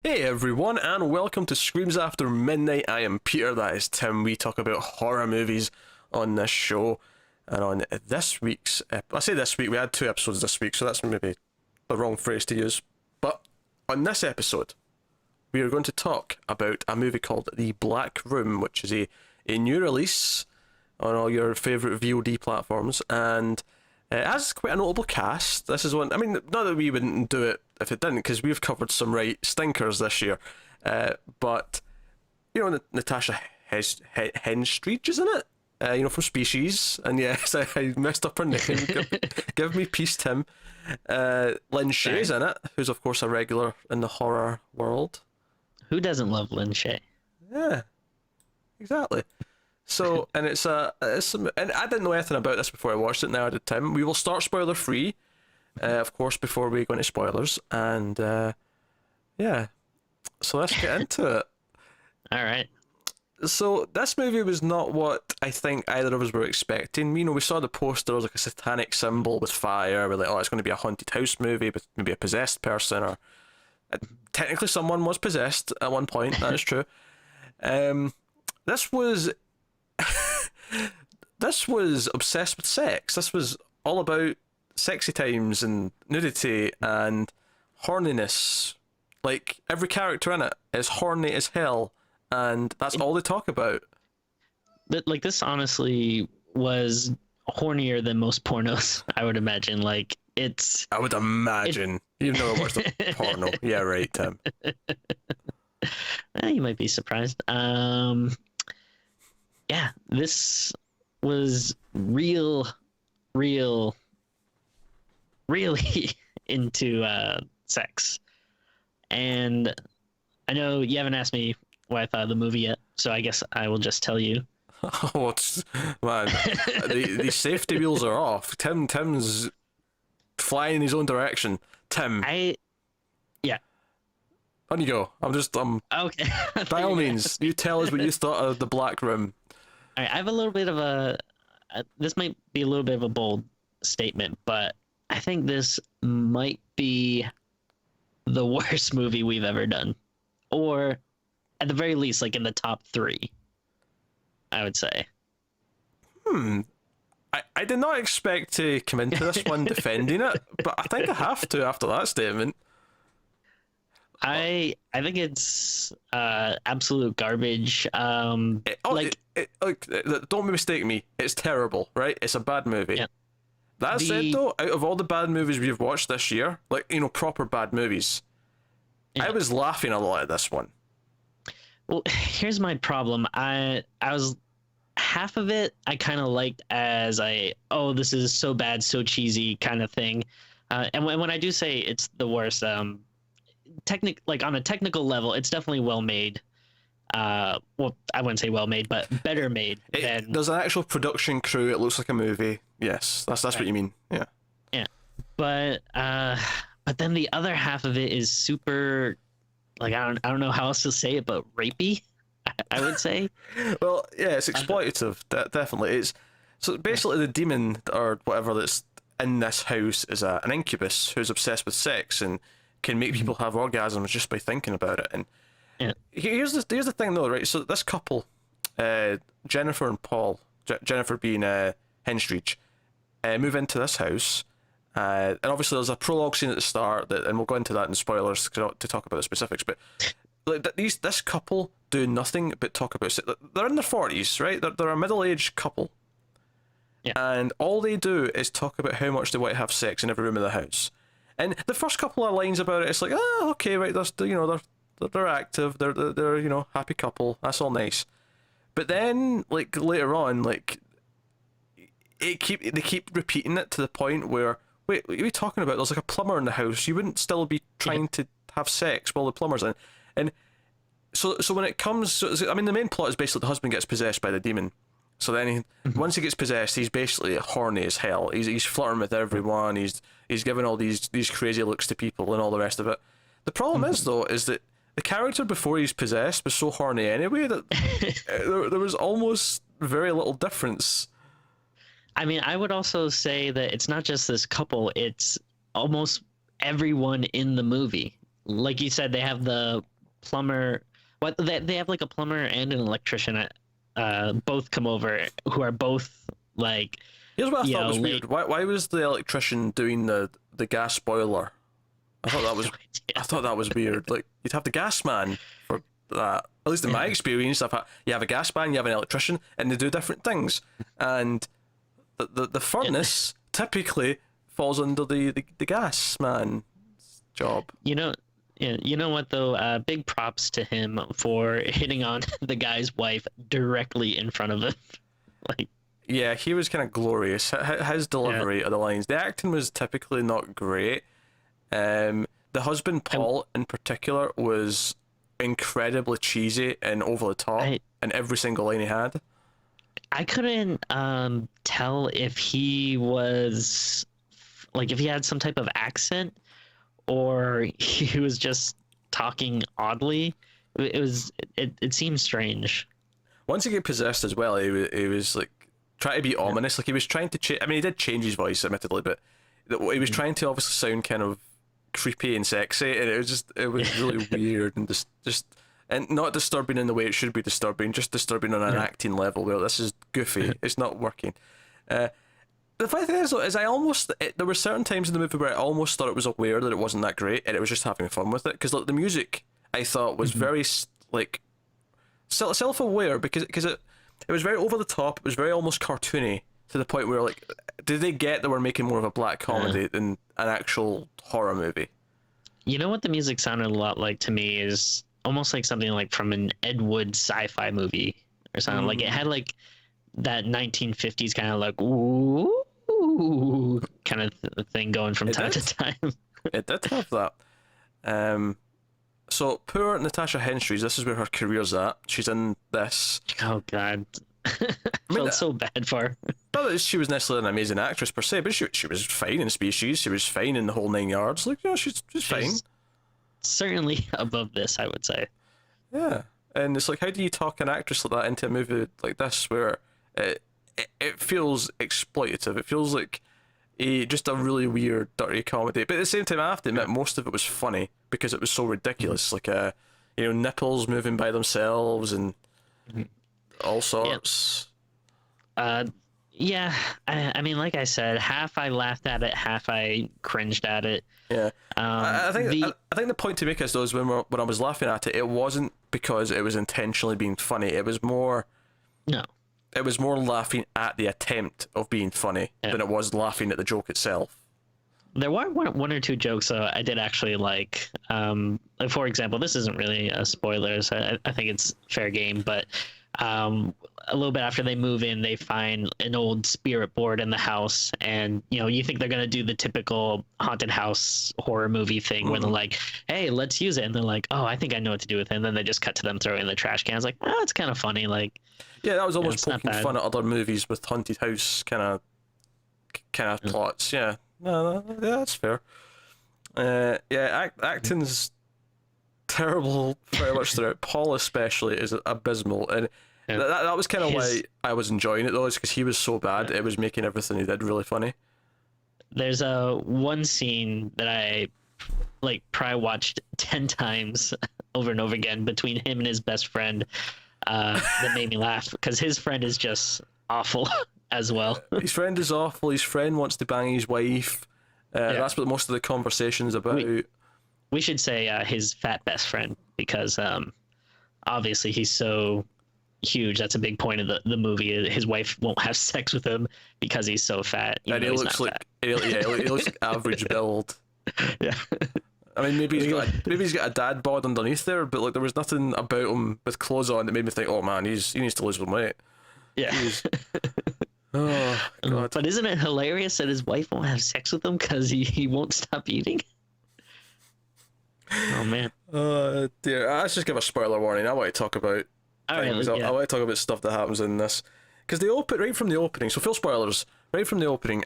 Hey everyone, and welcome to Screams After Midnight. I am Peter, that is Tim. We talk about horror movies on this show. And on this week's, I say this week, we had 2 episodes this week, so that's maybe the wrong phrase to use. But on this episode, we are going to talk about a movie called The Black Room, which is a new release on all your favourite VOD platforms. And it has quite a notable cast. This is one, I mean, not that we wouldn't do it if it didn't, because we've covered some right stinkers this year. But, you know, Natasha Henstridge is in it, from Species. And yes, I messed up her name. Give me peace, Tim. Lynn Shaye's in it, who's, of course, a regular in the horror world. Who doesn't love Lynn Shaye? Yeah, exactly. So, and it's and I didn't know anything about this before I watched it. Now I did, Tim. We will start spoiler free, of course, before we go into spoilers. And yeah, so let's get into it. All right. So this movie was not what I think either of us were expecting. You know, we saw the poster, it was like a satanic symbol with fire. We're like, oh, it's going to be a haunted house movie with maybe a possessed person, or technically someone was possessed at one point. That is true. This was this was obsessed with sex. This was all about sexy times and nudity and horniness. Like, every character in it is horny as hell, and that's all they talk about. But like, this honestly was hornier than most pornos, I would imagine. Like, it's... I would imagine. You've never watched a porno. Yeah, right, Tim. Well, you might be surprised. Yeah, this was really into sex. And I know you haven't asked me what I thought of the movie yet, so I guess I will just tell you. Oh, man, the safety wheels are off. Tim's flying in his own direction. Tim. Yeah. On you go. I'm Okay. by all means, you tell us what you thought of The Black Room. All right, I have a little bit of this might be a little bit of a bold statement, but I think this might be the worst movie we've ever done. Or at the very least, like in the top 3, I would say. I did not expect to come into this one defending it, but I think I have to after that statement. I think it's absolute garbage. Don't mistake me. It's terrible, right? It's a bad movie. Yeah. That said, though, out of all the bad movies we've watched this year, like, you know, proper bad movies, I was laughing a lot at this one. Well, here's my problem. I was half of it I kind of liked as this is so bad, so cheesy kind of thing. And when I do say it's the worst, like on a technical level, it's definitely well made. Well, I wouldn't say well made, but better made than... There's an actual production crew. It looks like a movie. Yes, that's right. What you mean. Yeah. Yeah, but then the other half of it is super, like, I don't know how else to say it, but rapey, I would say. Well, yeah, it's exploitative. Definitely, it's so basically the demon or whatever that's in this house is an incubus who's obsessed with sex and can make people have orgasms just by thinking about it. And yeah. Here's the thing though, right? So this couple, Jennifer and Paul, Jennifer being Henstridge, move into this house, and obviously there's a prologue scene at the start and we'll go into that in spoilers to talk about the specifics. But like this couple do nothing but talk about sex. They're in their 40s, right? They're a middle-aged couple, yeah. And all they do is talk about how much they want to have sex in every room of the house. And the first couple of lines about it, it's like, okay, right, they're active, they're happy couple, that's all nice. But then, like, later on, like, they keep repeating it to the point where, wait, what are you talking about? There's like a plumber in the house. You wouldn't still be trying to have sex while the plumber's in. And so when it comes, I mean, the main plot is basically the husband gets possessed by the demon. So then once he gets possessed, he's basically horny as hell. He's flirting with everyone. He's giving all these crazy looks to people and all the rest of it. The problem is though, is that the character before he's possessed was so horny anyway that there was almost very little difference. I mean, I would also say that it's not just this couple, it's almost everyone in the movie. Like you said, they have the plumber. What they have like a plumber and an electrician. Both come over who are both like Here's what I thought was late. weird. Why was the electrician doing the gas boiler? I thought that was No idea. I thought that was weird. Like you'd have the gas man for that. At least in my experience, you have a gas man, you have an electrician, and they do different things. And the furnace typically falls under the gas man job. You know what though? Big props to him for hitting on the guy's wife directly in front of him. Like, Yeah, he was kind of glorious. His delivery of the lines, the acting was typically not great. The husband Paul in particular was incredibly cheesy and over the top in every single line he had. I couldn't tell if he was like if he had some type of accent or he was just talking oddly. It seemed strange. Once he get possessed as well, he was like trying to be ominous. Like he was trying to change. I mean, he did change his voice, admittedly, but he was trying to obviously sound kind of creepy and sexy, and it was really weird and just and not disturbing in the way it should be disturbing, just disturbing on an acting level where this is goofy. It's not working. The funny thing is, though, is there were certain times in the movie where I almost thought it was aware that it wasn't that great, and it was just having fun with it. Because like the music, I thought was very like self-aware because it was very over the top. It was very almost cartoony to the point where like, did they get that we're making more of a black comedy than an actual horror movie? You know what the music sounded a lot like to me is almost like something like from an Ed Wood sci-fi movie or something. Like it had like that 1950s kind of like ooh kind of thing going from time to time. It did have that. So poor Natasha Henstridge, this is where her career's at. She's in this. Oh God. Felt so bad for her. Not that she was necessarily an amazing actress per se, but she was fine in Species. She was fine in the whole 9 yards. Like, she's fine. Certainly above this, I would say. Yeah, and it's like, how do you talk an actress like that into a movie like this where it feels exploitative? It feels like just a really weird, dirty comedy. But at the same time, I have to admit, most of it was funny because it was so ridiculous. Like, nipples moving by themselves and all sorts. Yeah, I mean, like I said, half I laughed at it, half I cringed at it. Yeah, I think the point to make is though is when I was laughing at it, it wasn't because it was intentionally being funny. It was more laughing at the attempt of being funny than it was laughing at the joke itself. There were one or two jokes I did actually like. For example, this isn't really a spoiler, so I think it's fair game, but a little bit after they move in, they find an old spirit board in the house, and you think they're gonna do the typical haunted house horror movie thing where they're like, "Hey, let's use it," and they're like, "Oh, I think I know what to do with it," and then they just cut to them throwing it in the trash can. It's like, oh, it's kind of funny. Like, yeah, that was almost poking fun at other movies with haunted house kind of plots. Yeah, no, that's fair. Acting's terrible very much throughout. Paul especially is abysmal, and that was kind of why I was enjoying it though, is because he was so bad. It was making everything he did really funny. There's one scene that I probably watched 10 times over and over again between him and his best friend that made me laugh because his friend is just awful as well. His friend is awful. His friend wants to bang his wife. That's what most of the conversation's about. We should say his fat best friend because obviously he's so huge. That's a big point of the movie. His wife won't have sex with him because he's so fat. And he looks like he looks like average build. Yeah. I mean, maybe he's got a dad bod underneath there, but like there was nothing about him with clothes on that made me think, oh man, he needs to lose some weight. Yeah. Oh God. But isn't it hilarious that his wife won't have sex with him because he won't stop eating? Oh man. Oh dear. Let's just give a spoiler warning. I want to talk about things. I want to talk about stuff that happens in this because right from the opening. So full spoilers. Right from the opening,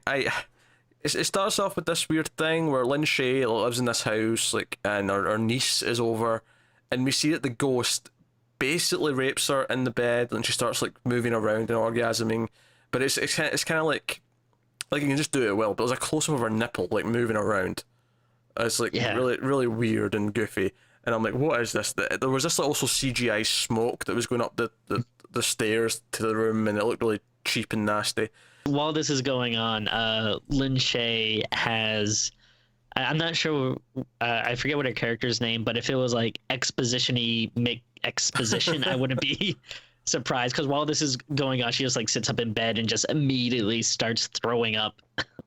it starts off with this weird thing where Shaye lives in this house, and her niece is over, and we see that the ghost basically rapes her in the bed, and she starts moving around and orgasming. But it's kind of like you can just do it well. But there's a close up of her nipple moving around. It's really really weird and goofy. and I'm like, what is this? There was this also CGI smoke that was going up the stairs to the room, and it looked really cheap and nasty. While this is going on, Lin Shaye has. I'm not sure. I forget what her character's name, but if it was like exposition-y make exposition, I wouldn't be surprised. Because while this is going on, she just like sits up in bed and just immediately starts throwing up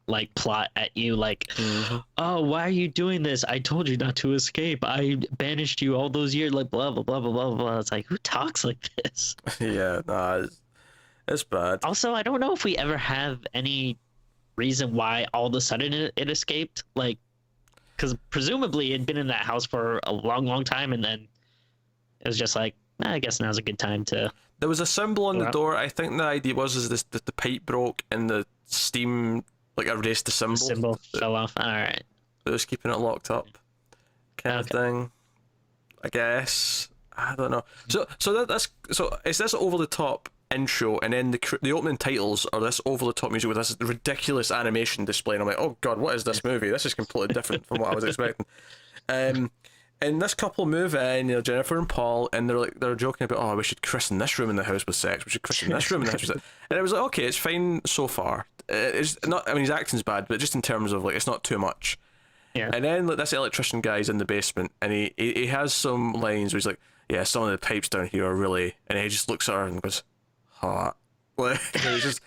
like plot at you, like, oh, why are you doing this? I told you not to escape. I banished you all those years, like blah blah blah blah blah blah. It's like, who talks like this? Yeah, nah, it's bad. Also, I don't know if we ever have any reason why all of a sudden it escaped, like, because presumably it'd been in that house for a long time, and then it was just like, I guess now's a good time to. There was a symbol on the door. I think the idea was is this that the pipe broke and the steam like erased the symbol. The symbol fell off. All right. It was keeping it locked up, kind of thing. I guess. I don't know. So that's it's this over the top intro, and then the opening titles are this over the top music with this ridiculous animation display, and I'm like, oh god, what is this movie? This is completely different from what I was expecting. And this couple move in, Jennifer and Paul, and they're joking about, oh, we should christen this room in the house with sex. We should christen this room in the house with sex. And it was like, okay, it's fine so far. It's not. I mean, his acting's bad, but just in terms of like, it's not too much. Yeah. And then like, this electrician guy's in the basement, and he has some lines where he's like, yeah, some of the pipes down here are really, and he just looks at her and goes, hot. Like, he's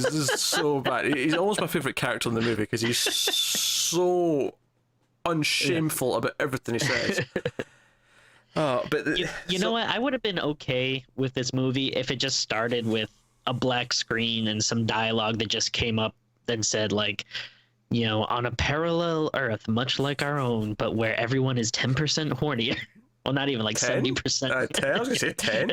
just so bad. He's almost my favorite character in the movie because he's so unshameful about everything he says. But you know what? I would have been okay with this movie if it just started with a black screen and some dialogue that just came up and said, like, on a parallel Earth, much like our own, but where everyone is 10% hornier. Well, not even like 10? 70%. 10? I was gonna say 10.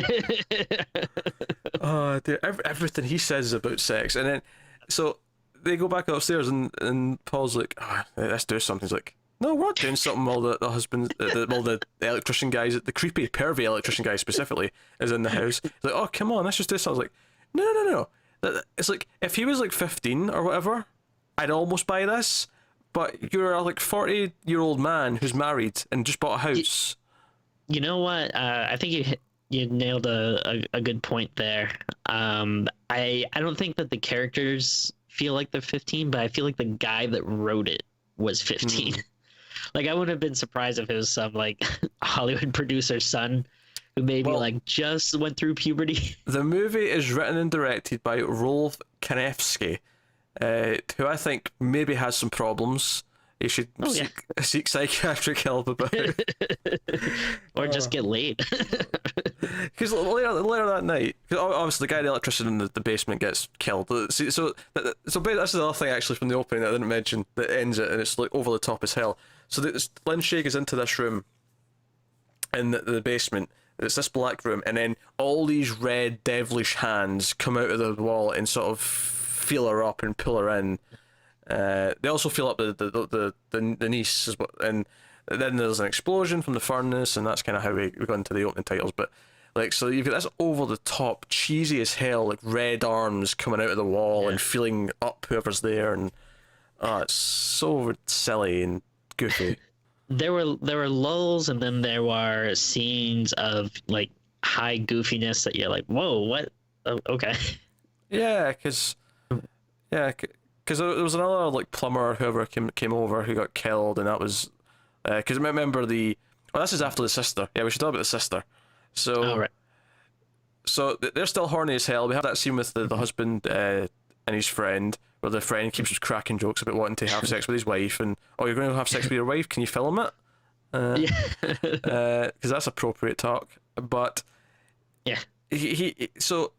Oh, dude, everything he says is about sex, and then so they go back upstairs, and Paul's like, oh, let's do something. He's like, no, we're not doing something while the husband, while the electrician guys, the creepy, pervy electrician guy specifically, is in the house. He's like, oh, come on, let's just do this. I was like, no. It's like, if he was like 15 or whatever, I'd almost buy this, but you're a like 40-year-old man who's married and just bought a house. You know what? I think you nailed a good point there. I don't think that the characters feel like they're 15, but I feel like the guy that wrote it was 15. Like, I wouldn't have been surprised if it was some like Hollywood producer's son who maybe like just went through puberty. The movie is written and directed by Rolfe Kanefsky, who I think maybe has some problems. He should seek psychiatric help about it. Or just get laid. Because later that night, obviously the guy, the electrician in the basement, gets killed. So that's the other thing actually from the opening that I didn't mention that ends it, and it's like over the top as hell. So Lin Shaye goes into this room in the basement. It's this black room, and then all these red devilish hands come out of the wall and sort of feel her up and pull her in. They also feel up the niece as well, and then there's an explosion from the furnace, and that's kind of how we go into the opening titles. But like, so you've got this over the top, cheesy as hell, like red arms coming out of the wall and feeling up whoever's there, and it's so silly and goofy. There were lulls, and then there were scenes of like high goofiness that you're like, whoa, what? Oh, okay. Yeah, because there was another like plumber, whoever came over, who got killed, and that was because remember this is after the sister. Yeah, we should talk about the sister. So, right. So they're still horny as hell. We have that scene with the husband and his friend, where the friend keeps just cracking jokes about wanting to have sex with his wife, and you're going to have sex with your wife? Can you film it? Because that's appropriate talk. But so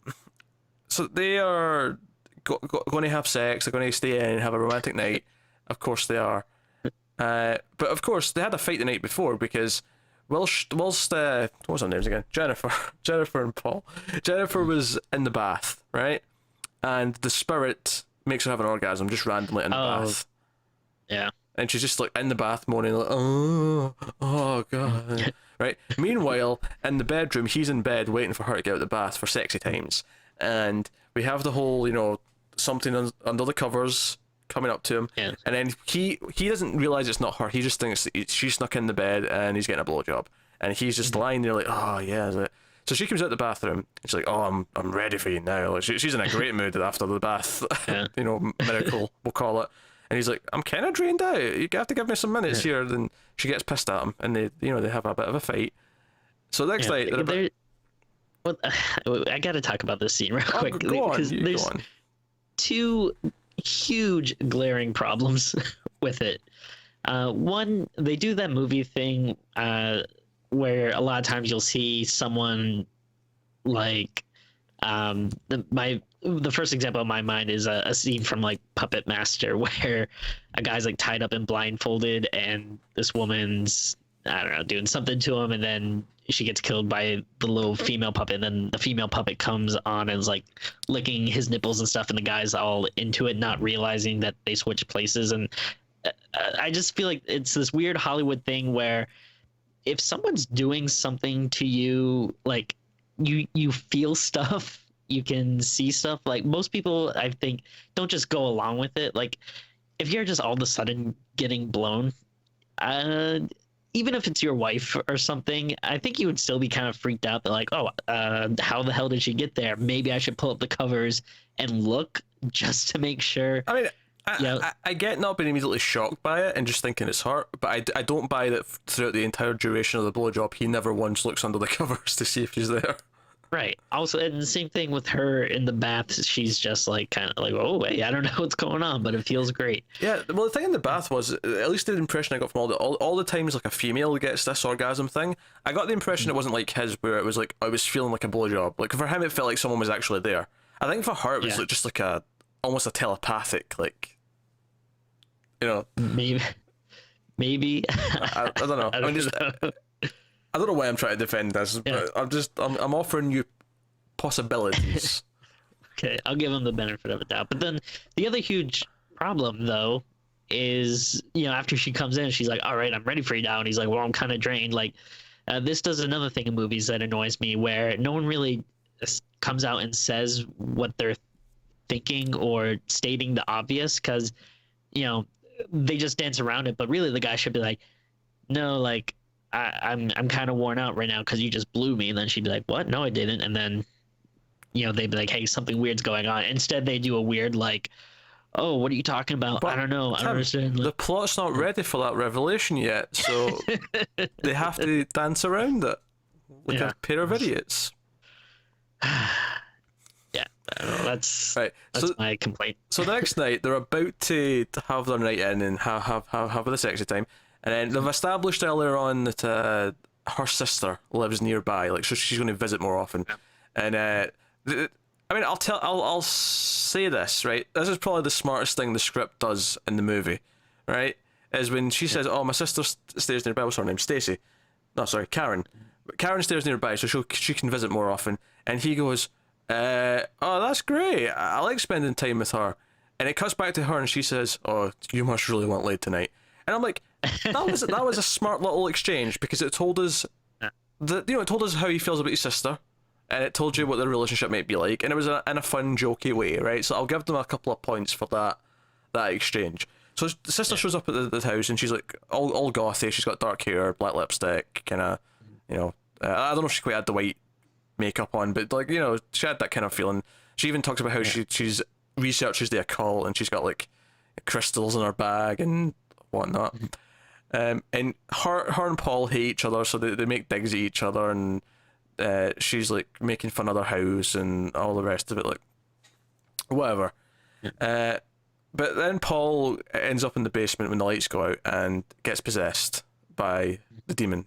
they are going to have sex. They're going to stay in and have a romantic night. Of course they are. But of course they had a fight the night before because whilst what was their names again? Jennifer and Paul. Jennifer was in the bath, right? And the spirit makes her have an orgasm just randomly in the bath. Yeah. And she's just like in the bath moaning like, oh god. Right? Meanwhile, in the bedroom, he's in bed waiting for her to get out of the bath for sexy times. And we have the whole, something under the covers coming up to him, Yeah. and then he doesn't realize it's not her. He just thinks she snuck in the bed and he's getting a blowjob, and he's just lying there like, oh yeah, is it? So she comes out the bathroom and she's like, oh, I'm ready for you now. Like, she's in a great mood after the bath, Yeah. you know, miracle we'll call it. And he's like, I'm kind of drained out. You have to give me some minutes here. Then she gets pissed at him, and they have a bit of a fight. So next night, well, I got to talk about this scene real quick go because on, there's go on. two huge glaring problems with it. One, they do that movie thing where a lot of times you'll see someone like the first example in my mind is a scene from like Puppet Master where a guy's like tied up and blindfolded and this woman's, I don't know, doing something to him, and then she gets killed by the little female puppet, and then the female puppet comes on and is like licking his nipples and stuff, and the guy's all into it, not realizing that they switch places. And I just feel like it's this weird Hollywood thing where if someone's doing something to you, like you feel stuff, you can see stuff. Like most people, I think, don't just go along with it. Like if you're just all of a sudden getting blown, even if it's your wife or something, I think you would still be kind of freaked out. That like, oh, how the hell did she get there? Maybe I should pull up the covers and look just to make sure. I mean, I get not being immediately shocked by it and just thinking it's her, but I don't buy that throughout the entire duration of the blowjob, he never once looks under the covers to see if she's there. Right. Also, and the same thing with her in the bath. She's just like kind of like, oh wait, I don't know what's going on, but it feels great. Yeah. Well, the thing in the bath was, at least the impression I got from all the times like a female gets this orgasm thing, I got the impression it wasn't like his, where it was like I was feeling like a blowjob. Like for him, it felt like someone was actually there. I think for her, it was like just like almost a telepathic, like, you know. Maybe. I don't know. I don't know why I'm trying to defend this, but I'm offering you possibilities. Okay, I'll give him the benefit of the doubt. But then the other huge problem, though, is, you know, after she comes in, she's like, all right, I'm ready for you now. And he's like, well, I'm kind of drained. Like, this does another thing in movies that annoys me, where no one really comes out and says what they're thinking or stating the obvious, because, you know, they just dance around it. But really, the guy should be like, no, like, I'm kind of worn out right now because you just blew me. And then she'd be like, what? No, I didn't. And then, you know, they'd be like, hey, something weird's going on. Instead, they do a weird like, oh, what are you talking about? But I don't know. I don't understand. The plot's not ready for that revelation yet, so they have to dance around it like a pair of idiots. Yeah, I don't know, that's right. That's my complaint. So the next night, they're about to have their night in and have the sexy time. And then they've established earlier on that her sister lives nearby, like so she's going to visit more often. Yeah. And I mean, I'll say this, right? This is probably the smartest thing the script does in the movie, right? Is when she says, "Oh, my sister stays nearby." What's her name? Stacy. No, sorry, Karen. Karen stays nearby, so she can visit more often. And he goes, "Oh, that's great. I like spending time with her." And it cuts back to her, and she says, "Oh, you must really want laid tonight." And I'm like, that was a smart little exchange, because it told us it told us how he feels about his sister, and it told you what their relationship might be like, and it was in a fun, jokey way, right? So I'll give them a couple of points for that exchange. So the sister shows up at the house, and she's like all gothy. She's got dark hair, black lipstick, kind of, you know. I don't know if she quite had the white makeup on, but like, you know, she had that kind of feeling. She even talks about how she's researches the occult, and she's got like crystals in her bag and whatnot. And her and Paul hate each other, so they make digs at each other, and she's like making fun of their house and all the rest of it, like whatever. But then Paul ends up in the basement when the lights go out and gets possessed by the demon,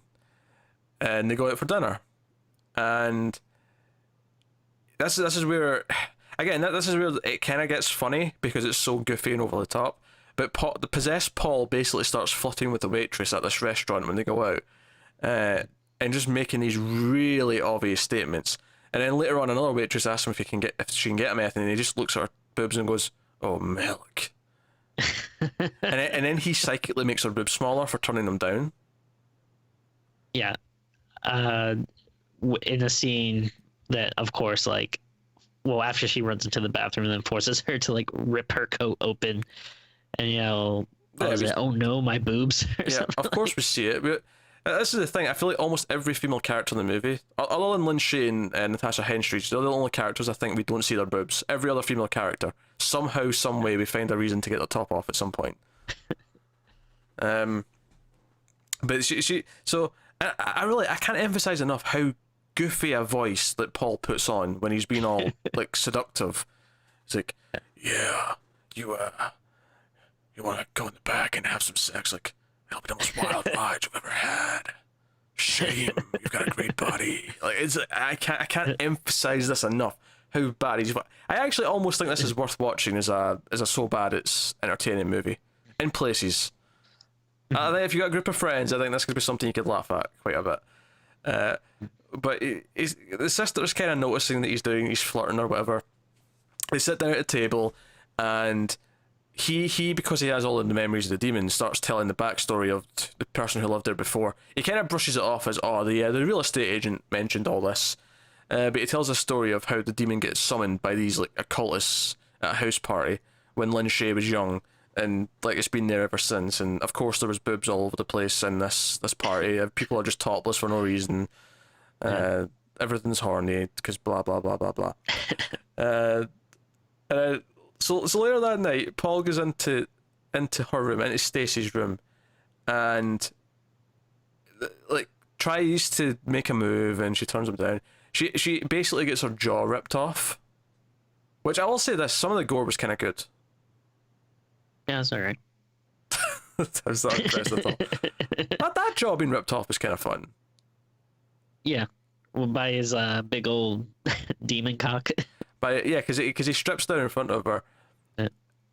and they go out for dinner. And this is where, again, this is where it kind of gets funny, because it's so goofy and over the top. But the possessed Paul basically starts flirting with the waitress at this restaurant when they go out, and just making these really obvious statements. And then later on, another waitress asks him if she can get him anything, and he just looks at her boobs and goes, "Oh, milk." and then he psychically makes her boobs smaller for turning them down. Yeah, in a scene that, of course, like, well, after she runs into the bathroom and then forces her to like rip her coat open. and yell, "What was it? Oh no, my boobs!" or Yeah, something. of course we see it. This is the thing. I feel like almost every female character in the movie, other than Lynn Shaye and Natasha Henstridge, they're the only characters I think we don't see their boobs. Every other female character, somehow, some way, we find a reason to get their top off at some point. But so I can't emphasize enough how goofy a voice that Paul puts on when he's being all like seductive. It's like, yeah, you want to go in the back and have some sex, like it'll be the most wild ride you've ever had. Shame, you've got a great body. Like I can't emphasize this enough. How bad he's. I actually almost think this is worth watching as a so bad it's entertaining movie in places. I think if you got a group of friends, I think this could be something you could laugh at quite a bit. But the sister's kind of noticing that he's flirting or whatever. They sit down at a table, and he because he has all of the memories of the demon, starts telling the backstory of the person who lived there before. He kind of brushes it off as, oh, the real estate agent mentioned all this. But he tells a story of how the demon gets summoned by these like occultists at a house party when Lynn Shaye was young, and like it's been there ever since. And of course there was boobs all over the place in this party. People are just topless for no reason. Everything's horny because blah blah blah blah blah. So later that night, Paul goes into her room, into Stacy's room, and like tries to make a move, and she turns him down. She basically gets her jaw ripped off, which I will say this: some of the gore was kind of good. Yeah, it's alright. I was not impressed at all. That jaw being ripped off was kind of fun. Yeah, well, by his big old demon cock. Because he strips down in front of her,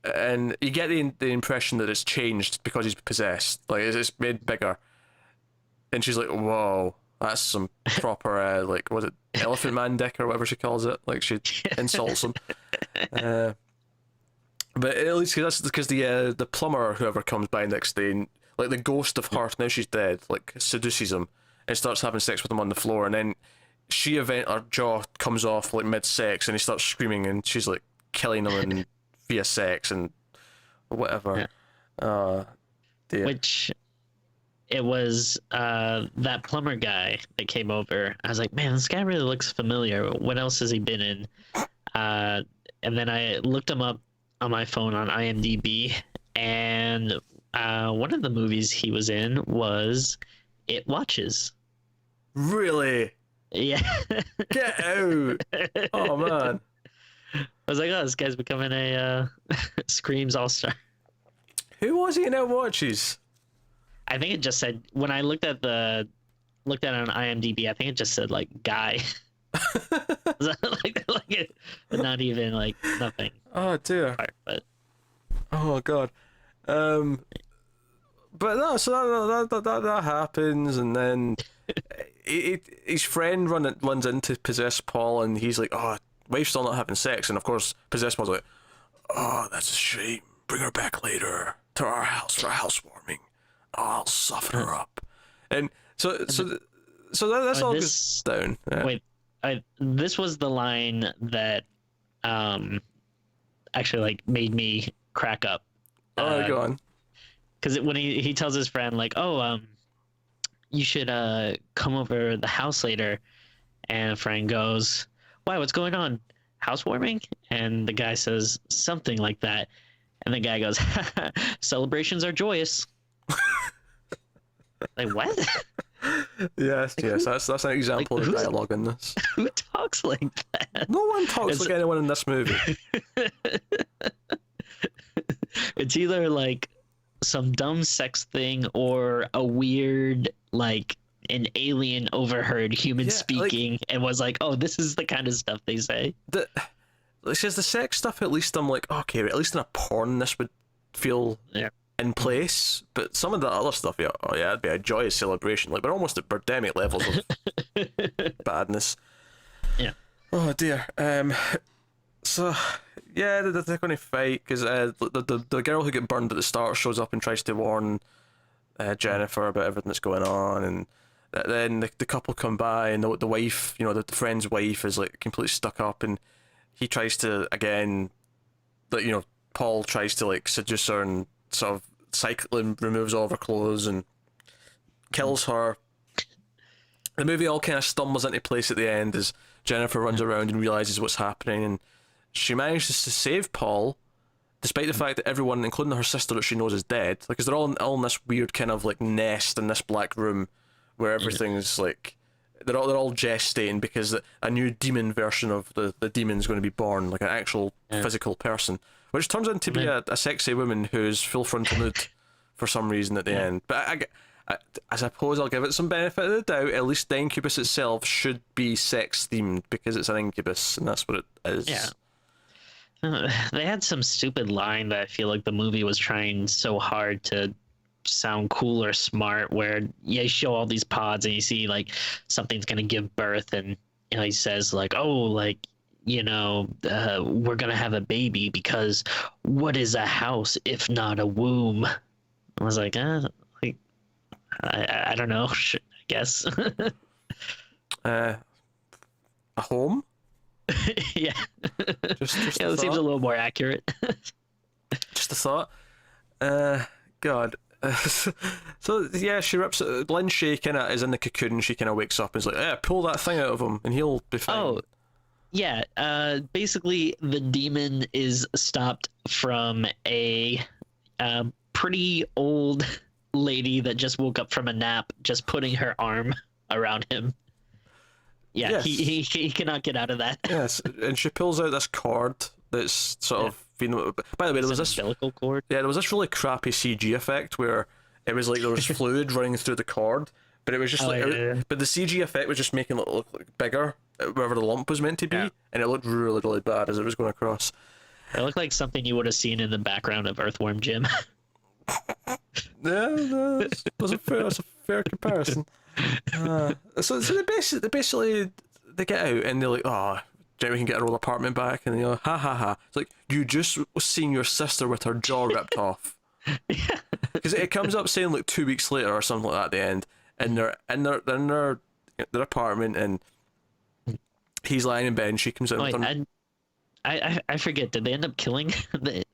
and you get the impression that it's changed because he's possessed. Like it's made bigger, and she's like, "Whoa, that's some proper like was it Elephant Man dick or whatever she calls it?" Like she insults him. But at least that's because the plumber or whoever comes by next day, like the ghost of her, now she's dead, like seduces him and starts having sex with him on the floor, and then her jaw comes off like mid-sex, and he starts screaming, and she's like killing him and via sex and whatever. Yeah. Which it was that plumber guy that came over. I was like, man, this guy really looks familiar. What else has he been in? And then I looked him up on my phone on IMDb, and one of the movies he was in was It Watches. Really? Yeah. Get out! Oh man. I was like, oh, this guy's becoming a Screams all-star. Who was he in It Watches? I think it just said, when I looked at it on IMDb, I think it just said like guy. like not even like nothing. Oh dear. But oh god. But no, so that happens, and then his friend runs in to possess Paul, and he's like, "Oh, wife's still not having sex," and of course, possessed Paul's like, "Oh, that's a shame. Bring her back later to our house for a housewarming. Oh, I'll soften her up." And so that's all goes down. Yeah. Wait, this was the line that actually like made me crack up. Oh, go on. Because when he tells his friend like, "Oh, you should come over the house later," and a friend goes, "Why? What's going on? Housewarming?" And the guy says something like that, and the guy goes, "Celebrations are joyous." Like what? Yes, that's an example like, of dialogue in this. Who talks like that? No one talks like anyone in this movie. It's either like some dumb sex thing or a weird like an alien overheard human speaking and was like, "Oh, this is the kind of stuff they say." It says the sex stuff. At least I'm like, okay, at least in a porn this would feel in place. But some of the other stuff, it'd be a joyous celebration. Like we're almost at Birdemic levels of badness. Yeah. Oh dear. So yeah, they're going to fight because the girl who got burned at the start shows up and tries to warn Jennifer about everything that's going on, and then the couple come by, and the wife, the friend's wife is like completely stuck up, and he tries to again, like Paul tries to like seduce her and sort of cycling removes all of her clothes and kills her. The movie all kind of stumbles into place at the end as Jennifer runs around and realizes what's happening, and she manages to save Paul, despite the fact that everyone, including her sister that she knows is dead, because they're all in this weird kind of like nest in this black room where everything's like they're all gestating because a new demon version of the demon's going to be born, like an actual physical person, which turns out to be a sexy woman who's full frontal nude for some reason at the end. But I suppose I'll give it some benefit of the doubt. At least the incubus itself should be sex themed because it's an incubus, and that's what it is. Yeah. They had some stupid line that I feel like the movie was trying so hard to sound cool or smart, where you show all these pods and you see like something's gonna give birth, and he says like, oh, like, we're gonna have a baby because what is a house if not a womb? I was like, I don't know. I guess. A home? Yeah. Just it seems a little more accurate. Just a thought. God. So yeah, she rips it. Lynn Shaye kind of is in the cocoon. She kind of wakes up and is like, pull that thing out of him and he'll be fine. Oh, yeah. Basically, the demon is stopped from a pretty old lady that just woke up from a nap, just putting her arm around him. Yeah, yes. he cannot get out of that. Yes, and she pulls out this cord that's sort of been. By the way, there was this umbilical cord. Yeah, there was this really crappy CG effect where it was like there was fluid running through the cord, but it was just but the CG effect was just making it look like bigger wherever the lump was meant to be, and it looked really, really bad as it was going across. It looked like something you would have seen in the background of Earthworm Jim. Yeah, that's a fair comparison. So they basically they get out and they're like, oh, we can get our old apartment back, and they're like, ha ha ha. It's like, you just seen your sister with her jaw ripped off. Because it comes up saying like 2 weeks later or something like that at the end, and they're in their apartment, and he's lying in bed and she comes out. I forget, did they end up killing the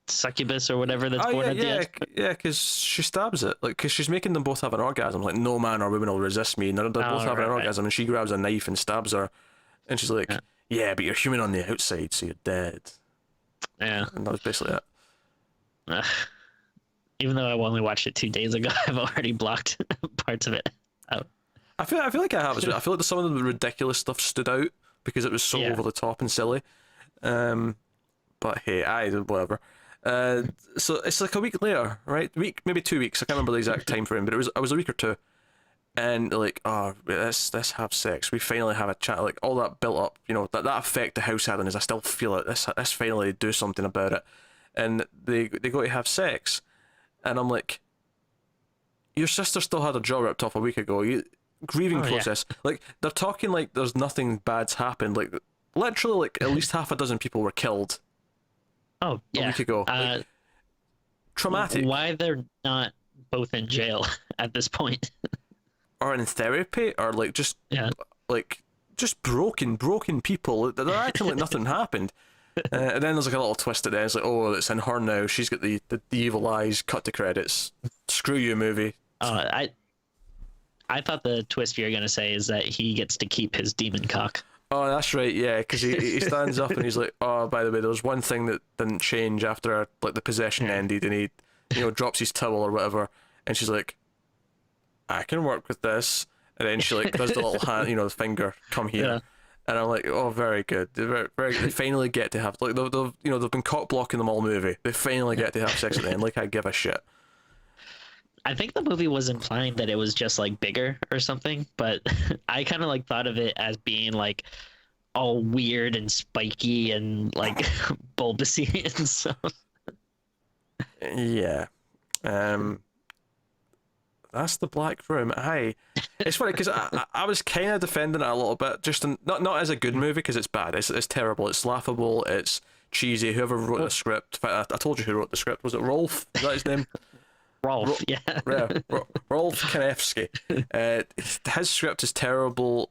succubus or whatever that's born at the end? Yeah, because she stabs it, like, because she's making them both have an orgasm, like, no man or woman will resist me, and they're both having an orgasm, and she grabs a knife and stabs her, and she's like, yeah, but you're human on the outside, so you're dead. Yeah, and that was basically it. Even though I only watched it 2 days ago, I've already blocked parts of it out. I feel like I have as well. I feel like some of the ridiculous stuff stood out because it was so over the top and silly. But hey, whatever. So it's like a week later, right? Maybe 2 weeks. I can't remember the exact time frame, but I was a week or two. And they're like, oh, let's have sex. We finally have a chat. Like, all that built up, that effect the house had on us, I still feel it. Let's finally do something about it. And they go to have sex. And I'm like, your sister still had her jaw ripped off a week ago. Grieving process. Yeah. Like, they're talking like there's nothing bad's happened. Like, literally, like, at least half a dozen people were killed. Oh, yeah. A week ago. Like, traumatic. Why they're not both in jail at this point? Or in therapy, or like just broken people. They're acting like nothing happened. And then there's like a little twist at the end. It's like, oh, it's in her now. She's got the evil eyes. Cut to credits. Screw you, movie. I thought the twist you're gonna say is that he gets to keep his demon cock. Oh, that's right, yeah, because he stands up and he's like, oh, by the way, there's one thing that didn't change after like the possession ended, and he drops his towel or whatever, and she's like, I can work with this, and then she like does the little hand, the finger, come here, and I'm like, oh, very good, very, very, they finally get to have, like, they've been cock blocking them all movie, they finally get to have sex at the end, like, I give a shit. I think the movie was implying that it was just like bigger or something, but I kind of like thought of it as being like all weird and spiky and like bulbousy and stuff. Yeah. That's the Black Room. It's funny because I was kind of defending it a little bit, just not as a good movie because it's bad. It's terrible. It's laughable. It's cheesy. Whoever wrote the script, in fact, I told you who wrote the script. Was it Rolfe? Is that his name? Rolfe, Rolfe Kanefsky. His script is terrible.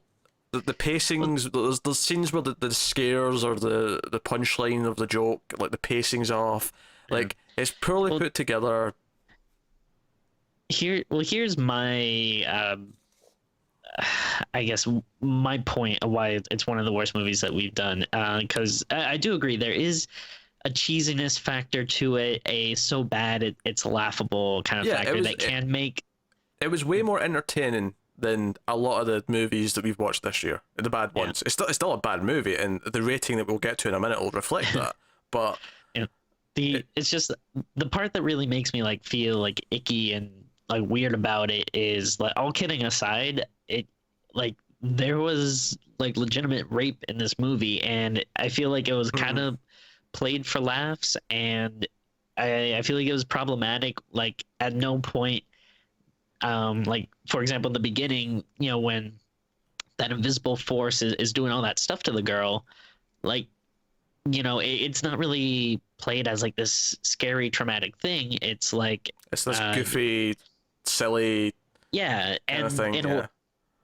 the pacings, there's scenes where the scares or the punchline of the joke, like the pacing's off, like it's poorly put together. Here's my I guess my point of why it's one of the worst movies that we've done, because I do agree there is a cheesiness factor to it, a so bad it's laughable kind of factor that can make. It was way more entertaining than a lot of the movies that we've watched this year, the bad ones. It's still a bad movie, and the rating that we'll get to in a minute will reflect that. But it's just the part that really makes me like feel like icky and like weird about it is, like, all kidding aside, it like there was like legitimate rape in this movie, and I feel like it was kind of played for laughs, and I feel like it was problematic. Like at no point, like for example in the beginning, you know, when that invisible force is doing all that stuff to the girl, like, you know, it's not really played as like this scary traumatic thing. It's like it's this goofy, silly and kind of thing,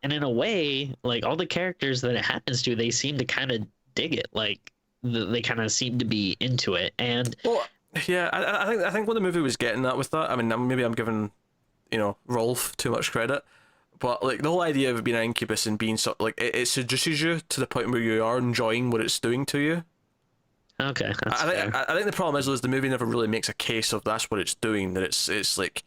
and in a way, like all the characters that it happens to, they seem to kind of dig it. Like they kind of seem to be into it. And well, yeah, I think what the movie was getting at with that, I mean, maybe I'm giving, you know, Rolfe too much credit, but like the whole idea of it being an incubus and being so like it seduces you to the point where you are enjoying what it's doing to you. Okay, that's fair. I think the problem is the movie never really makes a case of that's what it's doing, that it's like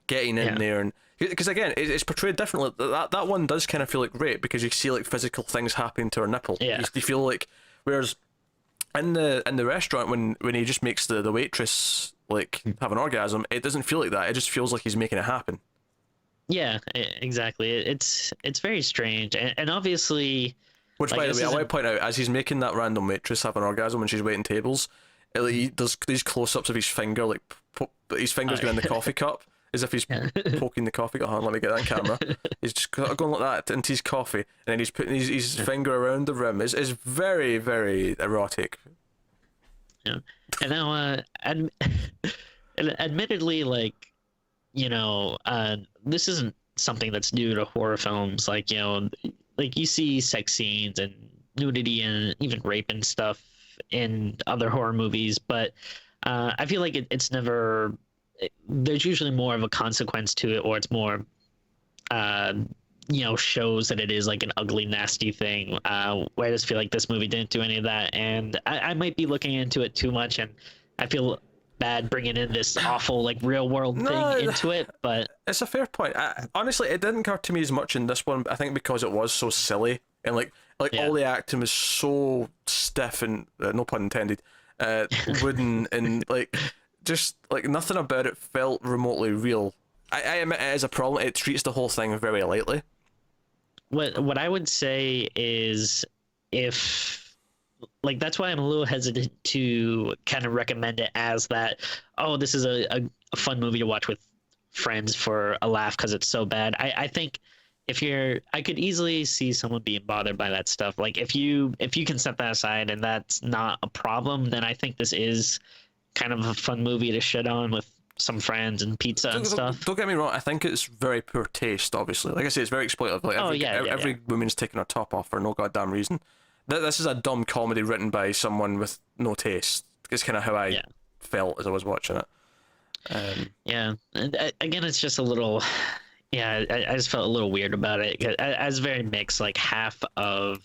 getting in there, and because again it's portrayed differently. That one does kind of feel like rape because you see like physical things happening to her nipple. You feel like, whereas in the restaurant when he just makes the waitress like have an orgasm, it doesn't feel like that. It just feels like he's making it happen. Yeah, exactly. It's very strange, and obviously. Which, like, by the way, I want to point out, as he's making that random waitress have an orgasm when she's waiting tables, there's these close-ups of his finger, like his finger's going in the coffee cup, as if he's poking the coffee cup. Hold on, let me get that on camera. He's just going like that into his coffee, and then he's putting his finger around the rim. It's very, very erotic. Yeah, and now, admittedly, like, you know, this isn't something that's new to horror films. Like, you know, like you see sex scenes and nudity and even rape and stuff in other horror movies, but I feel like it's never. There's usually more of a consequence to it, or it's more, you know, shows that it is like an ugly, nasty thing. Where I just feel like this movie didn't do any of that, and I might be looking into it too much, and I feel bad bringing in this awful like real world thing into it, but it's a fair point. Honestly, it didn't occur to me as much in this one. I think because it was so silly and like all the acting was so stiff and no pun intended, wooden, and like just like nothing about it felt remotely real. I admit it is a problem. It treats the whole thing very lightly. What I would say is, if like, that's why I'm a little hesitant to kind of recommend it as that, oh, this is a fun movie to watch with friends for a laugh because it's so bad. I think I could easily see someone being bothered by that stuff. Like if you can set that aside and that's not a problem, then I think this is kind of a fun movie to shit on with some friends and pizza and stuff. Don't get me wrong, I think it's very poor taste, obviously. Like I say, it's very exploitative. Like every woman's taking her top off for no goddamn reason. This is a dumb comedy written by someone with no taste. It's kind of how I felt as I was watching it. And again, it's just a little. Yeah, I just felt a little weird about it. I was very mixed. Like half of,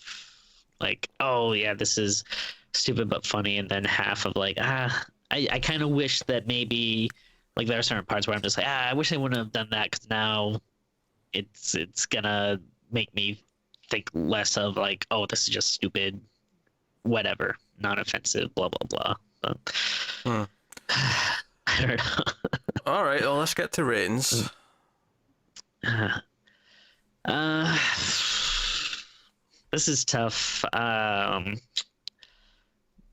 like, oh yeah, this is stupid but funny, and then half of like, I kind of wish that maybe, like, there are certain parts where I'm just like, I wish they wouldn't have done that, because now it's gonna make me think less of like, oh, this is just stupid, whatever, not offensive, blah blah blah. But I don't know. All right, well, let's get to ratings. This is tough,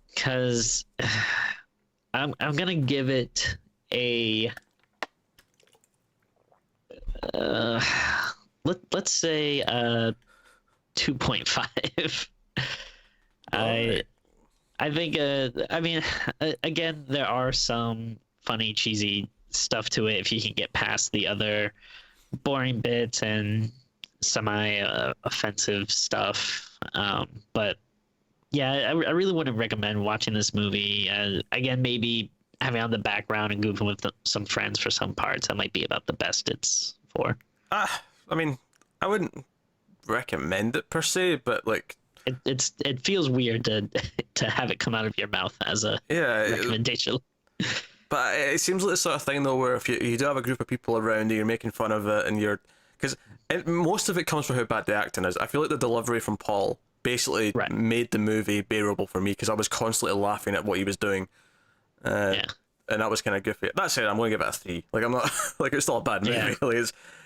because I'm gonna give it a let's say 2.5. I think I mean, again, there are some funny, cheesy stuff to it if you can get past the other boring bits and semi offensive stuff. But yeah, I really wouldn't recommend watching this movie. Again, maybe having on the background and goofing with some friends for some parts. That might be about the best it's for. I mean, I wouldn't recommend it per se, but like, It feels weird to to have it come out of your mouth as a yeah, recommendation. but it seems like the sort of thing though, where if you do have a group of people around you, you're making fun of it, and because most of it comes from how bad the acting is. I feel like the delivery from Paul basically Right. made the movie bearable for me because I was constantly laughing at what he was doing. Yeah. And that was kind of goofy. That said, I'm going to give it a 3. Like, I'm not like, it's still a bad movie. Yeah. Like,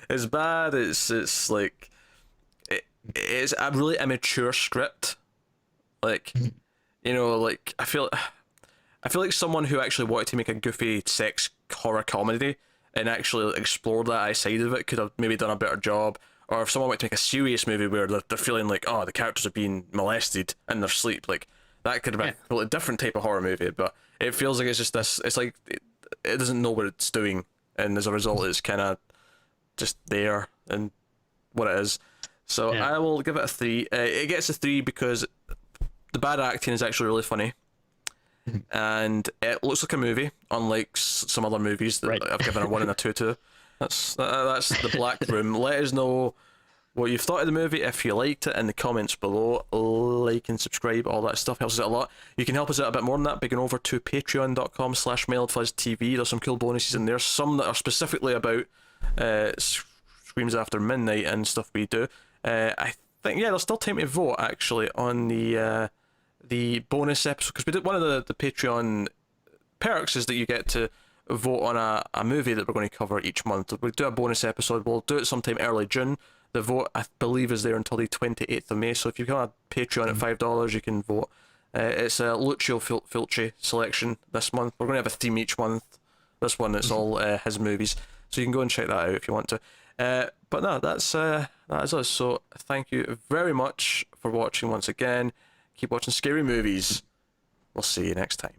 it's bad. It's like it's a really immature script. Like, you know, like I feel like someone who actually wanted to make a goofy sex horror comedy and actually explore that side of it could have maybe done a better job. Or if someone wanted to make a serious movie where they're feeling like, oh, the characters are being molested in their sleep, like that could have been a completely different type of horror movie. But it feels like it's just this. It's like it doesn't know what it's doing, and as a result, it's kind of just there and what it is. So Yeah. I will give it a 3. It gets a 3 because the bad acting is actually really funny, and it looks like a movie, unlike some other movies that Right. I've given a 1 and a 2 to. That's the Black Room. Let us know what you've thought of the movie, if you liked it, in the comments below. Like and subscribe, all that stuff helps us out a lot. You can help us out a bit more than that by going over to patreon.com/mildfuzztv. There's some cool bonuses in there, some that are specifically about Screams After Midnight and stuff we do. I think, yeah, there's still time to vote actually on the bonus episode, because we did one of the Patreon perks is that you get to vote on a movie that we're going to cover each month. We'll do a bonus episode. We'll do it sometime early June. The vote, I believe, is there until the 28th of May. So if you've got a Patreon at $5, you can vote. It's a Lucio Fulci selection this month. We're going to have a theme each month. This one, it's all his movies. So you can go and check that out if you want to. But no, that is us. So thank you very much for watching once again. Keep watching scary movies. We'll see you next time.